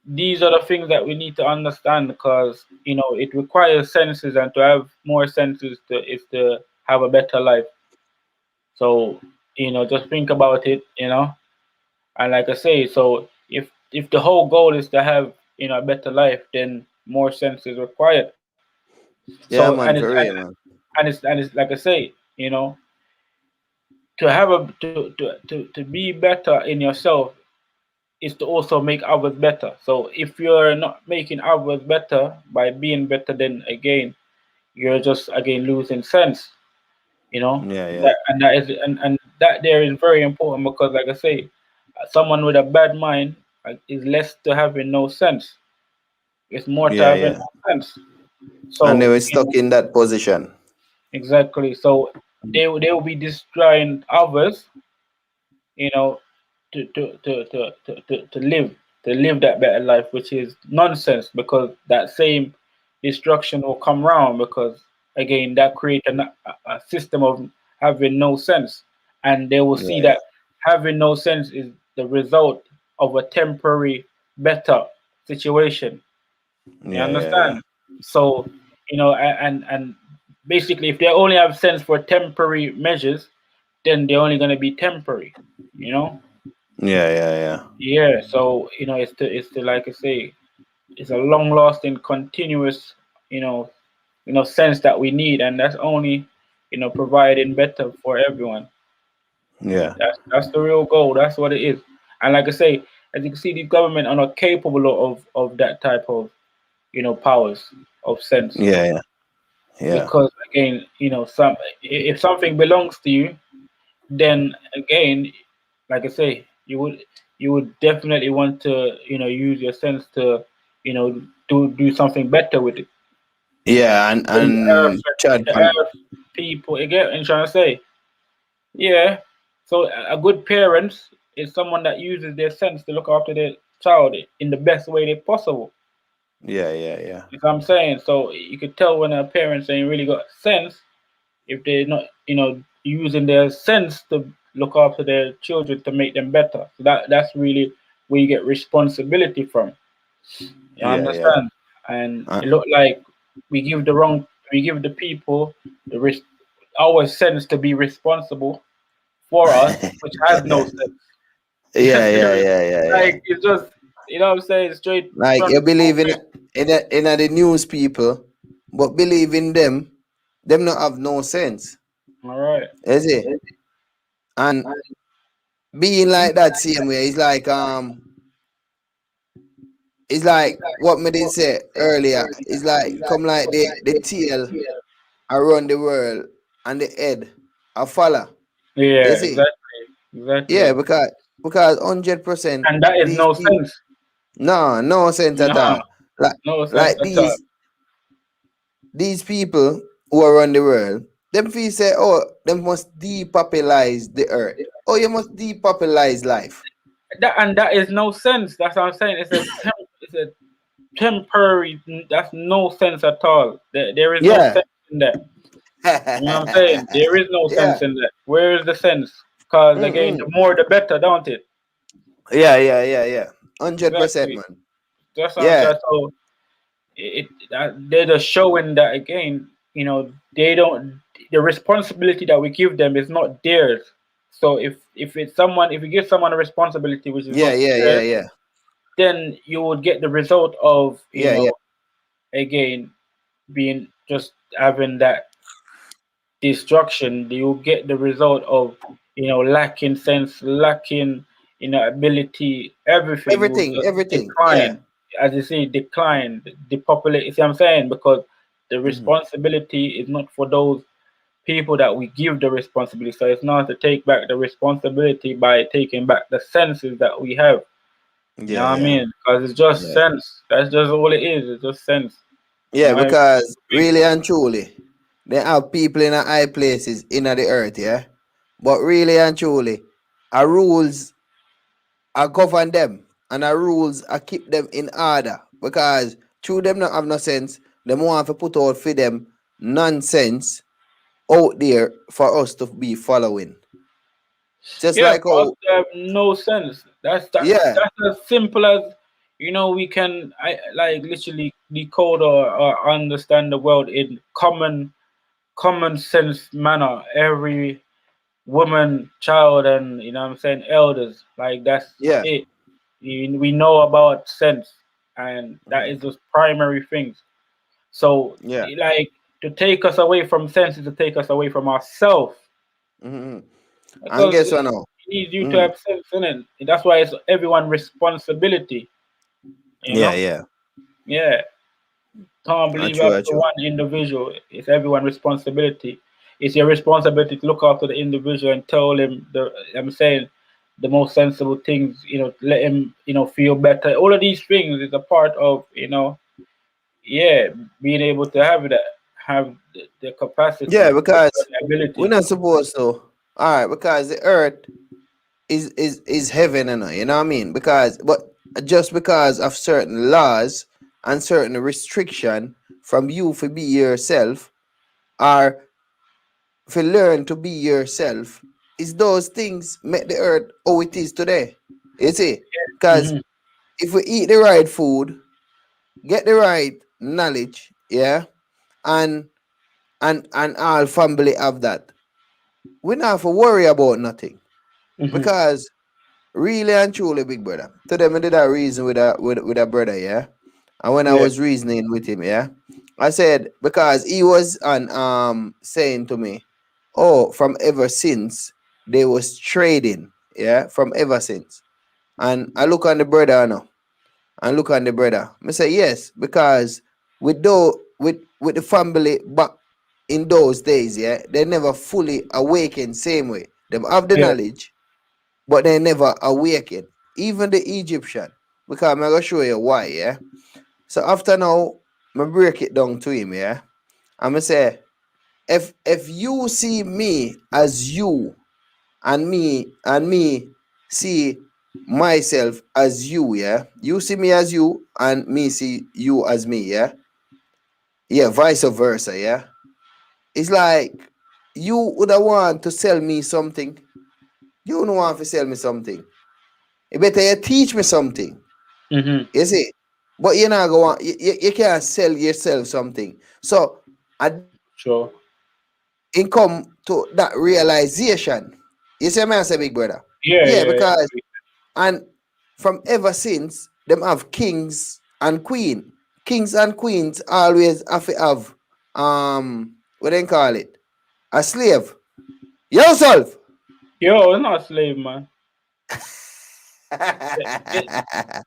[SPEAKER 2] these are the things that we need to understand, because it requires senses, and to have more senses to have a better life. So just think about it, and like I say, so if the whole goal is to have a better life, then more sense is required. So
[SPEAKER 1] Yeah, man, for real, man.
[SPEAKER 2] and it's like I say, to have a to be better in yourself is to also make others better. So if you're not making others better by being better, then again you're just again losing sense.
[SPEAKER 1] Yeah, yeah.
[SPEAKER 2] And that there is very important, because like I say, someone with a bad mind is less to having no sense. It's more to
[SPEAKER 1] Yeah,
[SPEAKER 2] having
[SPEAKER 1] yeah.
[SPEAKER 2] no sense.
[SPEAKER 1] And they
[SPEAKER 2] So
[SPEAKER 1] were stuck in that position.
[SPEAKER 2] exactly. So they will be destroying others, you know, to live that better life, which is nonsense, because that same destruction will come round, because again that create a system of having no sense, and they will see
[SPEAKER 1] Yeah,
[SPEAKER 2] that having no sense is the result of a temporary better situation. You
[SPEAKER 1] yeah, yeah, yeah.
[SPEAKER 2] understand? So and basically, if they only have sense for temporary measures, then they're only going to be temporary. You know.
[SPEAKER 1] Yeah, yeah, yeah.
[SPEAKER 2] Yeah, so it's to like I say, it's a long lasting, continuous, you know, sense that we need, and that's only, providing better for everyone.
[SPEAKER 1] Yeah.
[SPEAKER 2] That's the real goal. That's what it is. And like I say, as you can see, the government are not capable of that type of, powers of sense,
[SPEAKER 1] Yeah, yeah. Yeah.
[SPEAKER 2] because again, if something belongs to you, then again, like I say, you would definitely want to use your sense to do something better with it.
[SPEAKER 1] Yeah,
[SPEAKER 2] For the earth,
[SPEAKER 1] and Chad
[SPEAKER 2] the
[SPEAKER 1] pan.
[SPEAKER 2] earth people again. I'm trying to say, yeah. So a good parent is someone that uses their sense to look after their child in the best way they possible.
[SPEAKER 1] Yeah, yeah, yeah.
[SPEAKER 2] You know what I'm saying? So you could tell when a parent ain't really got sense if they're not, using their sense to look after their children to make them better. So that's really where you get responsibility from. You
[SPEAKER 1] Yeah, yeah.
[SPEAKER 2] understand? And
[SPEAKER 1] Uh,
[SPEAKER 2] it looked like we give the people our sense to be responsible for us, which has no
[SPEAKER 1] yeah,
[SPEAKER 2] sense.
[SPEAKER 1] yeah, yeah, yeah, yeah.
[SPEAKER 2] Like it's just, what I'm saying, straight
[SPEAKER 1] Like
[SPEAKER 2] front.
[SPEAKER 1] you believe in the news people, but believe in them not have no sense.
[SPEAKER 2] All right.
[SPEAKER 1] Is it? And being like that same way it's like what me did say earlier. It's like come like the tail around the world and the head a follow. You
[SPEAKER 2] Yeah,
[SPEAKER 1] see? Yeah,
[SPEAKER 2] exactly.
[SPEAKER 1] because 100%
[SPEAKER 2] And that is
[SPEAKER 1] these
[SPEAKER 2] no
[SPEAKER 1] people
[SPEAKER 2] sense.
[SPEAKER 1] no sense at
[SPEAKER 2] No,
[SPEAKER 1] all. Like
[SPEAKER 2] no sense
[SPEAKER 1] like
[SPEAKER 2] at all.
[SPEAKER 1] these people who are around the world, them feel say, oh, them must depopularize the earth. Oh, you must depopularize life.
[SPEAKER 2] That is no sense. That's what I'm saying. It's a temporary. That's no sense at all. There is no
[SPEAKER 1] Yeah.
[SPEAKER 2] sense in that. You know what I'm saying? There is no
[SPEAKER 1] yeah.
[SPEAKER 2] sense in that. Where is the sense? Because again, the
[SPEAKER 1] Mm-mm.
[SPEAKER 2] more the better, don't it?
[SPEAKER 1] Yeah, yeah, yeah, yeah. 100%,
[SPEAKER 2] Exactly.
[SPEAKER 1] man.
[SPEAKER 2] That's what I'm
[SPEAKER 1] Yeah.
[SPEAKER 2] saying. So they're just showing that again. They don't. The responsibility that we give them is not theirs. So if you give someone a responsibility which is
[SPEAKER 1] Yeah,
[SPEAKER 2] not
[SPEAKER 1] yeah, yeah,
[SPEAKER 2] theirs,
[SPEAKER 1] yeah.
[SPEAKER 2] then you would get the result of
[SPEAKER 1] Yeah, yeah.
[SPEAKER 2] again being just having that destruction. You get the result of lacking sense, lacking ability, everything. You will
[SPEAKER 1] Everything,
[SPEAKER 2] just
[SPEAKER 1] everything. Yeah.
[SPEAKER 2] decline, as you say, decline, depopulate. You see what I'm saying? Because the
[SPEAKER 1] Mhm.
[SPEAKER 2] responsibility is not for those people that we give the responsibility. So it's not to take back the responsibility by taking back the senses that we have. You know
[SPEAKER 1] Yeah,
[SPEAKER 2] what I
[SPEAKER 1] yeah.
[SPEAKER 2] mean? Because it's just
[SPEAKER 1] Yeah.
[SPEAKER 2] sense. That's just all it is. It's just sense.
[SPEAKER 1] Yeah,
[SPEAKER 2] Not
[SPEAKER 1] because
[SPEAKER 2] everything.
[SPEAKER 1] really and truly, they have people in the high places in the earth, yeah. But really and truly, our rules are govern them and our rules are keep them in order. Because through them not have no sense, them want to put out for them nonsense out there for us to be following. Just
[SPEAKER 2] Yeah,
[SPEAKER 1] like
[SPEAKER 2] for us
[SPEAKER 1] how
[SPEAKER 2] to have no sense. That's
[SPEAKER 1] yeah,
[SPEAKER 2] as simple as we can like literally decode or understand the world in common sense manner. Every woman, child, and what I'm saying, elders. Like that's
[SPEAKER 1] Yeah.
[SPEAKER 2] it. We know about sense, and that
[SPEAKER 1] Mhm.
[SPEAKER 2] is the primary things. So,
[SPEAKER 1] Yeah.
[SPEAKER 2] like, to take us away from sense is to take us away from ourselves,
[SPEAKER 1] Mhm. And
[SPEAKER 2] because
[SPEAKER 1] guess
[SPEAKER 2] it
[SPEAKER 1] what now?
[SPEAKER 2] needs you to
[SPEAKER 1] Mhm.
[SPEAKER 2] have sense in it. That's why it's everyone responsibility. You
[SPEAKER 1] Yeah,
[SPEAKER 2] know,
[SPEAKER 1] yeah.
[SPEAKER 2] yeah. Can't believe
[SPEAKER 1] True,
[SPEAKER 2] up to
[SPEAKER 1] true.
[SPEAKER 2] one individual. It's everyone responsibility. It's your responsibility to look after the individual and tell him I'm saying the most sensible things. Let him feel better. All of these things is a part of yeah, being able to have the
[SPEAKER 1] Yeah,
[SPEAKER 2] capacity,
[SPEAKER 1] because
[SPEAKER 2] the
[SPEAKER 1] we're
[SPEAKER 2] ability.
[SPEAKER 1] not supposed to. All right, because the earth is heaven, you know what I mean? Because but just because of certain laws and certain restriction from you for be yourself or for learn to be yourself, is those things make the earth how it is today. You see? Because
[SPEAKER 2] Hmm.
[SPEAKER 1] if we eat the right food, get the right knowledge, yeah, and and all family have that, we not have to worry about nothing.
[SPEAKER 2] Hmm.
[SPEAKER 1] Because really and truly, big brother, today I did a reason with a brother, yeah. And when I
[SPEAKER 2] Yeah.
[SPEAKER 1] was reasoning with him, yeah, I said because he was on saying to me, oh, from ever since they was trading, yeah, from ever since. And I look on the brother now, and look on the brother. I say yes, because with the family back in those days, yeah, they never fully awakened same way. Them have the
[SPEAKER 2] Yeah.
[SPEAKER 1] knowledge, but they never awaken. Even the Egyptian. Because I'm gonna show you why, yeah. So after now, I break it down to him, yeah. I'm gonna say, if you see me as you and me see myself as you, yeah. You see me as you and me see you as me, yeah. Yeah, vice versa, yeah. It's like you would have want to sell me something. You don't want to sell me something. You better you teach me something.
[SPEAKER 2] Hmm.
[SPEAKER 1] You see? But you're not going you can't sell yourself something. So I
[SPEAKER 2] Sure.
[SPEAKER 1] in come to that realization. You see me I say big brother?
[SPEAKER 2] Yeah.
[SPEAKER 1] Yeah,
[SPEAKER 2] Yeah.
[SPEAKER 1] because and from ever since them have kings and queen. Kings and queens always have to have what they call it? A slave. Yourself.
[SPEAKER 2] Yo, it's not a slave, man.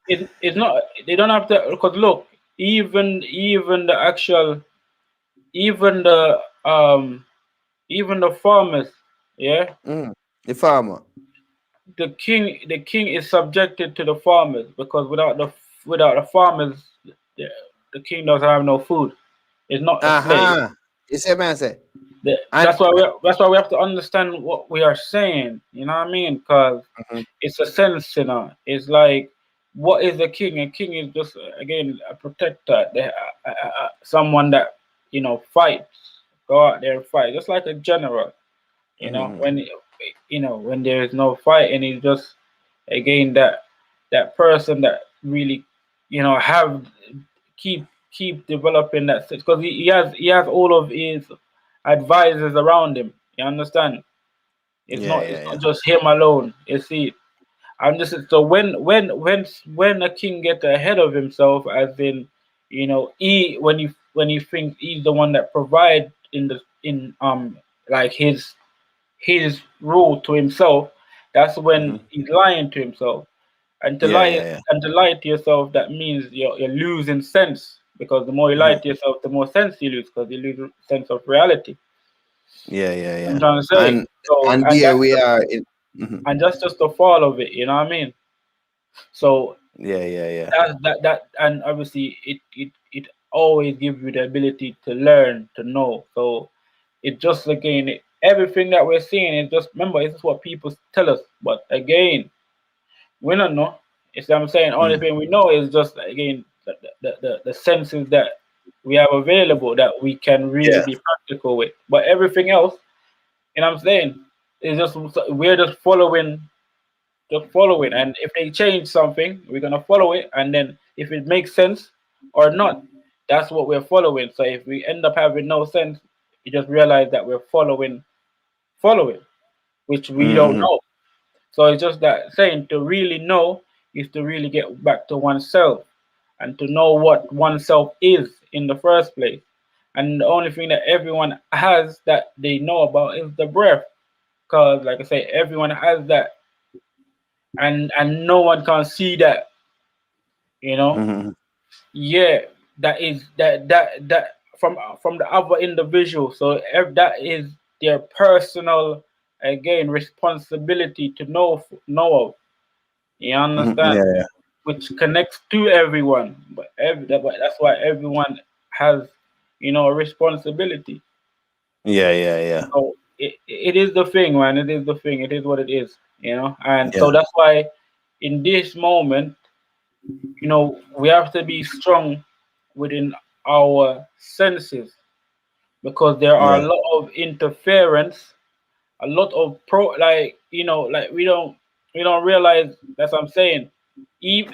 [SPEAKER 2] It, it's not. They don't have to, because look, even the actual, even the um even the farmers, yeah,
[SPEAKER 1] Mm, the farmer.
[SPEAKER 2] the king is subjected to the farmers, because without the farmers, the, the king doesn't have no food. It's not a slave.
[SPEAKER 1] Uh-huh. You see me I say? And
[SPEAKER 2] That's why we have to understand what we are saying. You know what I mean? Because
[SPEAKER 1] mhm,
[SPEAKER 2] it's a sense, It's like, what is a king? A king is just, again, a protector, someone that fights, go out there and fight, just like a general.
[SPEAKER 1] mhm,
[SPEAKER 2] When there is no fight, and he's just, again, that person that really have keep developing that, because he has all of his advisors around him. You understand? It's
[SPEAKER 1] yeah,
[SPEAKER 2] not it's
[SPEAKER 1] yeah,
[SPEAKER 2] not
[SPEAKER 1] yeah.
[SPEAKER 2] just him alone. You see, I'm just so when a king gets ahead of himself, as in, he when he thinks he's the one that provide in like his rule to himself, that's when
[SPEAKER 1] Mhm.
[SPEAKER 2] he's lying to himself. And to
[SPEAKER 1] Yeah,
[SPEAKER 2] lie
[SPEAKER 1] yeah, yeah.
[SPEAKER 2] and to lie to yourself, that means you're losing sense, because the more you lie
[SPEAKER 1] Mhm.
[SPEAKER 2] to yourself, the more sense you lose, because you lose sense of reality.
[SPEAKER 1] Yeah, yeah,
[SPEAKER 2] I'm
[SPEAKER 1] yeah.
[SPEAKER 2] trying to say.
[SPEAKER 1] And
[SPEAKER 2] So,
[SPEAKER 1] and
[SPEAKER 2] and
[SPEAKER 1] there
[SPEAKER 2] that's
[SPEAKER 1] we
[SPEAKER 2] just
[SPEAKER 1] are in mhm.
[SPEAKER 2] and that's just the fall of it. You know what I mean? So
[SPEAKER 1] Yeah, yeah, yeah.
[SPEAKER 2] and obviously it always gives you the ability to learn, to know. So it just, again, everything that we're seeing is just, remember, it's just what people tell us. But again, we don't know. It's what I'm saying. Only
[SPEAKER 1] Mm.
[SPEAKER 2] thing we know is just, again, the senses that we have available, that we can really
[SPEAKER 1] Yeah.
[SPEAKER 2] be practical with. But everything else, what I'm saying, is just, we're just following. And if they change something, we're gonna follow it, and then if it makes sense or not. That's what we're following. So if we end up having no sense, you just realize that we're following, which we don't
[SPEAKER 1] Mm-hmm.
[SPEAKER 2] know. So it's just that saying to really know is to really get back to oneself and to know what oneself is in the first place. And the only thing that everyone has that they know about is the breath. Because, like I say, everyone has that, and no one can see that. You know,
[SPEAKER 1] Mm-hmm.
[SPEAKER 2] yeah, that is that from the other individual. So that is their personal, again, responsibility to know of. You
[SPEAKER 1] Mm-hmm.
[SPEAKER 2] understand?
[SPEAKER 1] Yeah,
[SPEAKER 2] Which connects to everyone, but that's why everyone has, a responsibility.
[SPEAKER 1] yeah, yeah, yeah,
[SPEAKER 2] So it is the thing, man. It is the thing. It is what it is, And
[SPEAKER 1] yeah,
[SPEAKER 2] so that's why, in this moment, we have to be strong within our senses, because there are
[SPEAKER 1] yeah,
[SPEAKER 2] a lot of interference, a lot of like we don't realize. That's what I'm saying.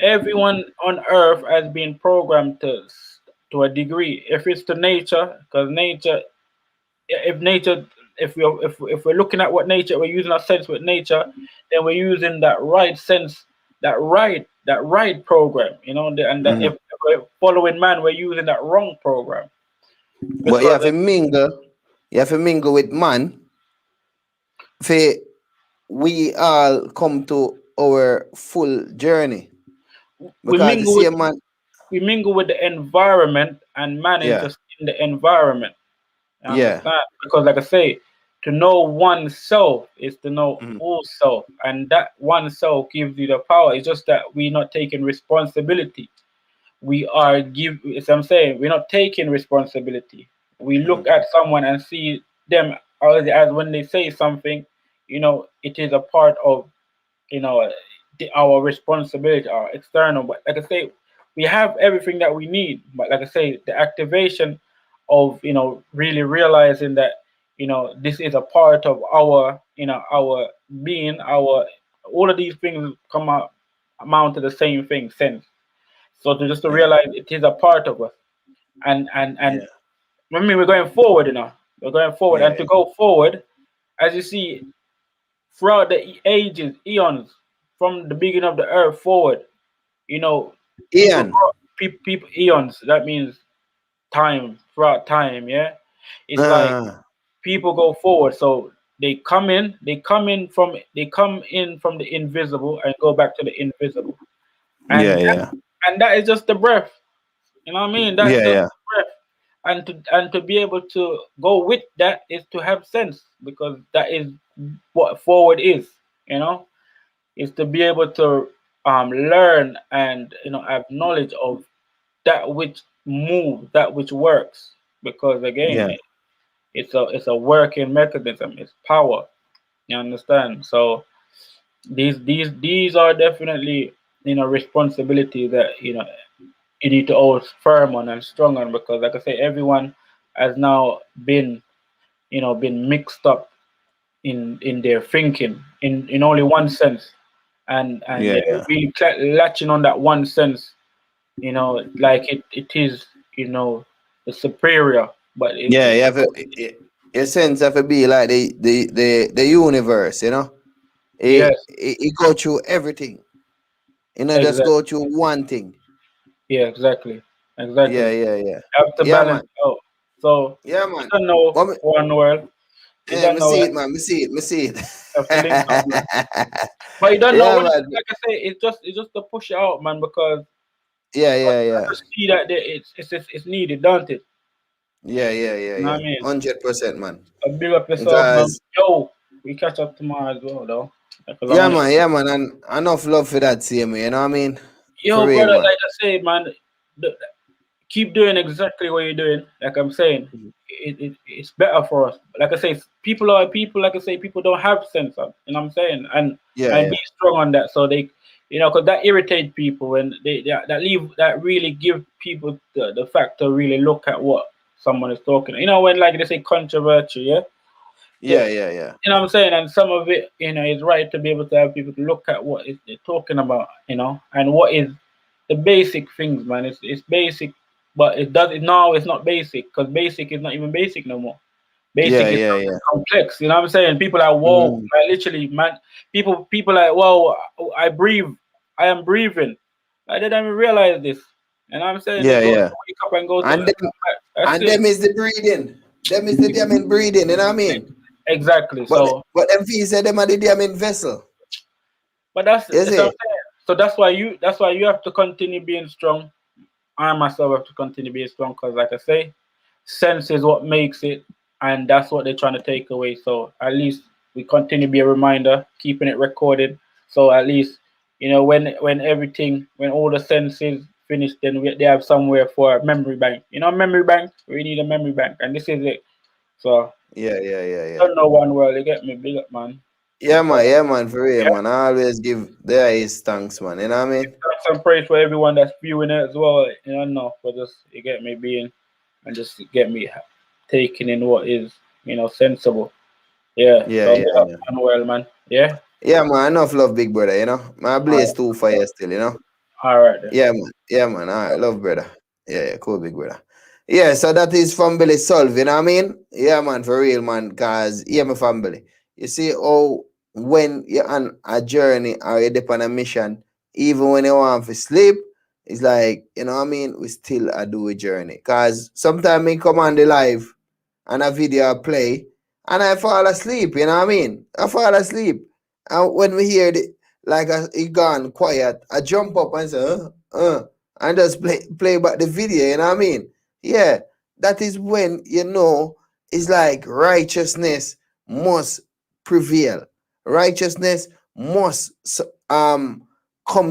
[SPEAKER 2] Everyone on earth has been programmed to a degree. If it's to nature, because if nature, if we're looking at what nature, we're using our sense with nature, then we're using that right sense, that right program, and that
[SPEAKER 1] hmm.
[SPEAKER 2] if we're following man, we're using that wrong program.
[SPEAKER 1] But you
[SPEAKER 2] Because
[SPEAKER 1] have to mingle. You have to mingle with man. For we all come to our full journey.
[SPEAKER 2] we
[SPEAKER 1] Because the
[SPEAKER 2] mingle with
[SPEAKER 1] same man.
[SPEAKER 2] we mingle with the environment, and man is
[SPEAKER 1] Yeah,
[SPEAKER 2] just in the environment. You
[SPEAKER 1] yeah.
[SPEAKER 2] understand? Because, like I say, to know oneself is to know
[SPEAKER 1] Mm-hmm.
[SPEAKER 2] all self, and that oneself gives you the power. It's just that we're not taking responsibility. We are as I'm saying, we're not taking responsibility. We look
[SPEAKER 1] Mm-hmm.
[SPEAKER 2] at someone and see them as when they say something, it is a part of, you know our responsibility, our external. But like I say, we have everything that we need. But like I say, the activation of, really realizing that, this is a part of our being, our all of these things come out amount to the same thing, sense. So to
[SPEAKER 1] Yeah,
[SPEAKER 2] realize it is a part of us, and
[SPEAKER 1] yeah,
[SPEAKER 2] I mean, we're going forward, we're going forward,
[SPEAKER 1] yeah,
[SPEAKER 2] and to go forward, as you see, throughout the ages, eons, from the beginning of the earth forward, people
[SPEAKER 1] Ian.
[SPEAKER 2] grow, people eons. That means time, throughout time. Yeah, it's like
[SPEAKER 1] Ah,
[SPEAKER 2] people go forward. So they come in from the invisible and go back to the invisible,
[SPEAKER 1] yeah,
[SPEAKER 2] and
[SPEAKER 1] yeah,
[SPEAKER 2] and that is just the breath. You know what I mean? That's
[SPEAKER 1] yeah,
[SPEAKER 2] just
[SPEAKER 1] yeah,
[SPEAKER 2] the breath. And to be able to go with that is to have sense, because that is what forward is. You know, is to be able to learn and, have knowledge of that which moves, that which works. Because again,
[SPEAKER 1] yeah,
[SPEAKER 2] it's a working mechanism. It's power. You understand? So these are definitely, responsibility that, you need to hold firm on and strong on, because like I say, everyone has now been mixed up in their thinking in only one sense, and
[SPEAKER 1] yeah,
[SPEAKER 2] they're
[SPEAKER 1] yeah,
[SPEAKER 2] really latching on that one sense, like it is, the superior, but
[SPEAKER 1] yeah. You have to,
[SPEAKER 2] but
[SPEAKER 1] your sense have to be like the universe. You know,
[SPEAKER 2] yes,
[SPEAKER 1] it go through everything. You know, just
[SPEAKER 2] exactly,
[SPEAKER 1] go through one thing.
[SPEAKER 2] yeah, exactly,
[SPEAKER 1] Yeah,
[SPEAKER 2] exactly.
[SPEAKER 1] yeah, yeah,
[SPEAKER 2] Have to
[SPEAKER 1] yeah,
[SPEAKER 2] balance
[SPEAKER 1] man.
[SPEAKER 2] out. So
[SPEAKER 1] Yeah,
[SPEAKER 2] you
[SPEAKER 1] man.
[SPEAKER 2] don't know
[SPEAKER 1] What me,
[SPEAKER 2] one world, you
[SPEAKER 1] eh,
[SPEAKER 2] don't
[SPEAKER 1] me
[SPEAKER 2] know
[SPEAKER 1] see
[SPEAKER 2] that
[SPEAKER 1] it, man. Me see it. Me see it.
[SPEAKER 2] you have to link up, man. But you don't know
[SPEAKER 1] Yeah,
[SPEAKER 2] when,
[SPEAKER 1] man.
[SPEAKER 2] like I say, it's just to push it out, man, because
[SPEAKER 1] Yeah, yeah,
[SPEAKER 2] I
[SPEAKER 1] yeah.
[SPEAKER 2] just see that it's needed, don't it?
[SPEAKER 1] Yeah, yeah, yeah,
[SPEAKER 2] You know what
[SPEAKER 1] yeah.
[SPEAKER 2] I mean?
[SPEAKER 1] 100%, man.
[SPEAKER 2] Big up yourself, man.
[SPEAKER 1] Because
[SPEAKER 2] Yo, we catch up tomorrow as well, though. Because I want to.
[SPEAKER 1] yeah, man, and enough love for that same way, you know what I mean? For
[SPEAKER 2] Yo,
[SPEAKER 1] real,
[SPEAKER 2] brother,
[SPEAKER 1] man.
[SPEAKER 2] like I say, man, the, keep doing exactly what you're doing. Like I'm saying,
[SPEAKER 1] Mhm.
[SPEAKER 2] it's better for us. Like I say, people. Like I say, people don't have sense of. You know what I'm saying?
[SPEAKER 1] Yeah,
[SPEAKER 2] And
[SPEAKER 1] yeah.
[SPEAKER 2] be strong on that, so they, because that irritate people, and that really give people the fact to really look at what someone is talking. When, like they say, controversial, yeah.
[SPEAKER 1] Yeah, yeah, yeah.
[SPEAKER 2] You know what I'm saying? And some of it, is right to be able to have people to look at what they're talking about, and what is the basic things, man. It's basic, but it does it now. It's not basic because basic is not even basic no more.
[SPEAKER 1] Yeah,
[SPEAKER 2] Basic is
[SPEAKER 1] yeah,
[SPEAKER 2] something
[SPEAKER 1] yeah.
[SPEAKER 2] complex. You know what I'm saying? People are whoa,
[SPEAKER 1] Mm.
[SPEAKER 2] like literally, man. People like whoa. I breathe. I am breathing. I didn't even realize this. You know what I'm saying? They
[SPEAKER 1] Yeah,
[SPEAKER 2] go to
[SPEAKER 1] yeah.
[SPEAKER 2] wake up and go to
[SPEAKER 1] And
[SPEAKER 2] come
[SPEAKER 1] them,
[SPEAKER 2] back. That's
[SPEAKER 1] and
[SPEAKER 2] it.
[SPEAKER 1] them is the breeding. Them is the damn in breeding, you know what I mean?
[SPEAKER 2] Exactly.
[SPEAKER 1] But
[SPEAKER 2] So,
[SPEAKER 1] but them feel say them are the damn in vessel.
[SPEAKER 2] but that's
[SPEAKER 1] You
[SPEAKER 2] what I'm
[SPEAKER 1] see?
[SPEAKER 2] saying. So that's why you have to continue being strong. I myself have to continue being strong because, like I say, sense is what makes it, and that's what they're trying to take away. So at least we continue to be a reminder, keeping it recorded. So at least when all the senses finish, then they have somewhere for a memory bank. Memory bank. We need a memory bank, and this is it. So
[SPEAKER 1] Yeah, yeah, yeah, yeah.
[SPEAKER 2] don't know one world. You get me, big up, man.
[SPEAKER 1] Yeah, man, for real,
[SPEAKER 2] Yeah,
[SPEAKER 1] man. I always give the highest thanks, man. You know what I mean?
[SPEAKER 2] some praise for everyone that's viewing it as well. No, for just you get me being and just get me taking in what is sensible. Yeah.
[SPEAKER 1] Yeah,
[SPEAKER 2] So
[SPEAKER 1] yeah,
[SPEAKER 2] big up
[SPEAKER 1] yeah.
[SPEAKER 2] Manuel, man. Yeah.
[SPEAKER 1] Yeah, man, enough love, big brother, you know. My
[SPEAKER 2] All
[SPEAKER 1] blaze
[SPEAKER 2] right.
[SPEAKER 1] too fire still, you know.
[SPEAKER 2] All right then.
[SPEAKER 1] Yeah, man. Yeah, man. All right, love, brother. Yeah, yeah, cool, big brother. Yeah, so that is family solve, you know what I mean? Yeah, man, for real, man. Cause yeah, my family. You see, oh, when you're on a journey or you're on a mission, even when you want to sleep, it's like, you know what I mean? We still a do a journey. Cause sometimes me come on the live and a video play and I fall asleep, you know what I mean? I fall asleep. And when we hear the like it gone quiet, I jump up and say, and just play back the video, you know what I mean? Yeah, that is when it's like righteousness must prevail. Righteousness must come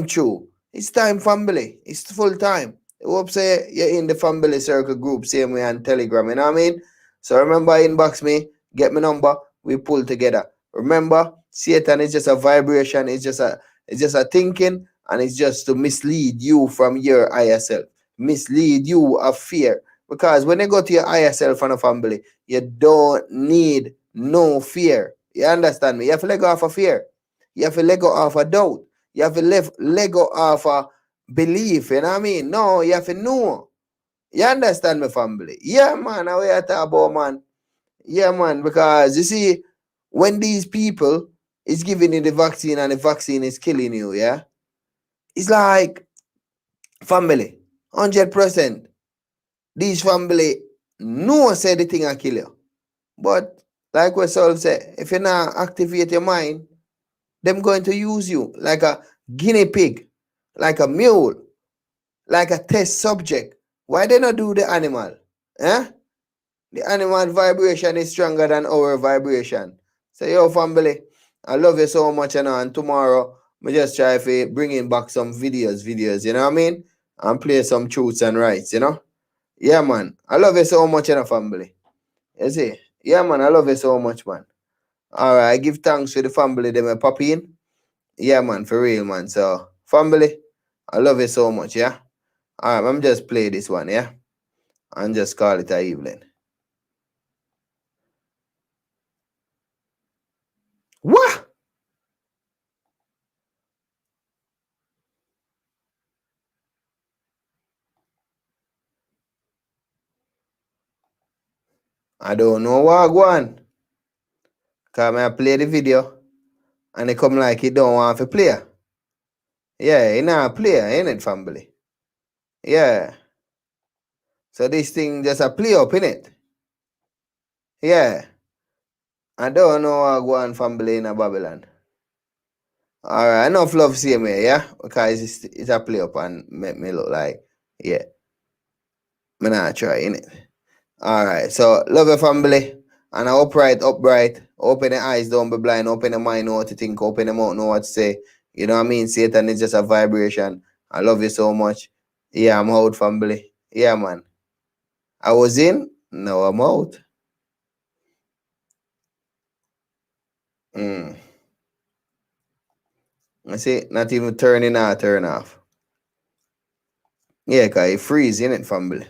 [SPEAKER 1] true. It's time, family. It's full time. I hope say you're in the family circle group, same way on Telegram, you know what I mean? So remember, inbox me, get my number, we pull together. Remember, Satan is just a vibration, it's just a thinking, and it's just to mislead you from your higher self, mislead you of fear. Because when you go to your higher self and a family, you don't need no fear. You understand me? You have to let go of a fear. You have to let go of a doubt. You have to let go of a belief. You know what I mean? No, you have to know. You understand me, family? Yeah, man. How you talk about, man? Yeah, man. Because you see, when these people is giving you the vaccine and the vaccine is killing you, yeah, it's like family, 100%. These family know say the thing I kill you, but like what Saul said, if you not activate your mind, them going to use you like a guinea pig, like a mule, like a test subject. Why they not do the animal? Eh? The animal vibration is stronger than our vibration. So yo family, I love you so much, and tomorrow we just try to bring in back some videos, you know what I mean? And play some truths and rights, you know? Yeah, man. I love you so much, family. You see? Yeah, man, I love you so much, man. Alright, I give thanks to the family they may pop in. Yeah, man, for real, man. So, family, I love you so much, yeah? Alright, I'm just play this one, yeah? And just call it a evening. What? I don't know what go on. Cause I play the video and it come like it don't want to play. Yeah, it not play, ain't it, family? Yeah. So this thing just a play up, innit? Yeah. I don't know what go on, family in a Babylon. Alright, enough love same way, yeah? Because it's a play up and make me look like, yeah. Me not try, innit? Alright, so love your family. And upright, open the eyes, don't be blind, open the mind, know what to think, open the mouth, know what to say. You know what I mean? Satan is just a vibration. I love you so much. Yeah, I'm out, family. Yeah, man. I was in, now I'm out. I see, not even turning or turn off. Yeah, because it freeze, innit, family?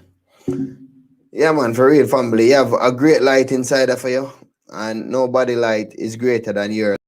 [SPEAKER 1] Yeah, man, for real, family. You have a great light inside of you, and nobody light is greater than yours.